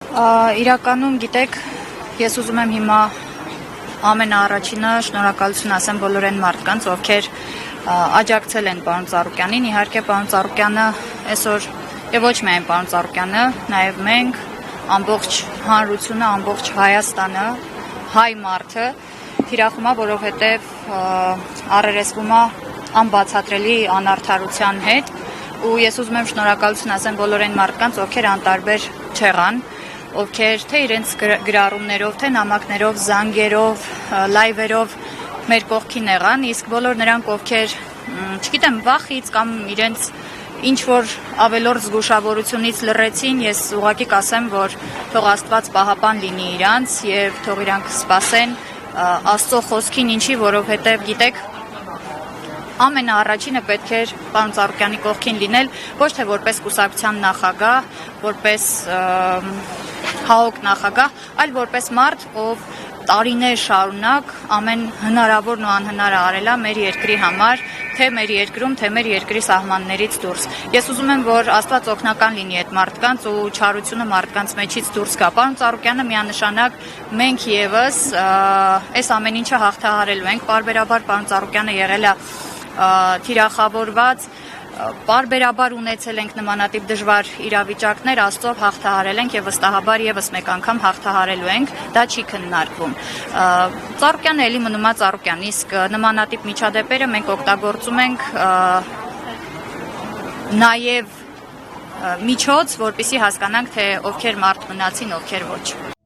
Իրականում գիտեք, ես ուզում եմ հիմա ամենաառաջինը շնորհակալություն ասեմ բոլոր այն մարդկանց, ովքեր աջակցել են պարոն Ծառուկյանին։ Իհարկե պարոն Ծառուկյանը այսօր եւ ոչ միայն պարոն Ծառուկյանը, նաեւ մենք ամբողջ հանրությունը, ամբողջ Հայաստանը, հայ մարդը թիրախում է, որովհետեւ առերեսվում է անբացատրելի անարդարության հետ, ու ես ուզում եմ շնորհակալություն ասեմ բոլոր այն մարդկանց, ովքեր անտարբեր չեղան, ովքեր թե իրենց գրառումներով, թե նամակներով, զանգերով, լայվերով մեր կողքին եղան, իսկ բոլոր նրանք, ովքեր, չգիտեմ, վախից կամ իրենց ինչ-որ ավելորդ զգուշավորությունից լռեցին, ես ուղղակի կասեմ, որ թող Աստված պահապան լինի իրանց եւ թող իրանք սպասեն Աստծո խոսքին, ինչի, որովհետեւ գիտեք, ամենաառաջինը պետք էր պարոն Ծառուկյանի կողքին լինել, ոչ թե որպես կուսակցության նախագահ, որպես ՀԱՕԿ նախագահ, այլ որպես մարդ, ով տարիներ շարունակ ամեն հնարավորն ու անհնարը արել է մեր երկրի համար, թե մեր երկրում, թե մեր երկրի սահմաններից դուրս։ Ես ուզում եմ, որ Աստված օգնական լինի այդ մարդկանց ու չարությունը մարդկանց մեջից դուրս գա։ Պարոն Ծառուկյանը միանշանակ մենք եւս այս ամեն ինչը հաղթահարելու ենք։ Պարբերաբար պարոն Ծառուկյանը եղել է թիրախավորված, պարբերաբար ունեցել ենք նմանատիպ դժվար իրավիճակներ, Աստծով հաղթահարել ենք եւ վստահաբար եւս մեկ անգամ հաղթահարելու ենք, դա չի քննարկվում։ Ծառուկյանը էլի մնում է Ծառուկյան, իսկ նմանատիպ միջադեպերը մենք օգտագործում ենք նաեւ միջոց, որպեսզի հասկանանք, թե ովքեր մարդ մնացին, ովքեր ոչ։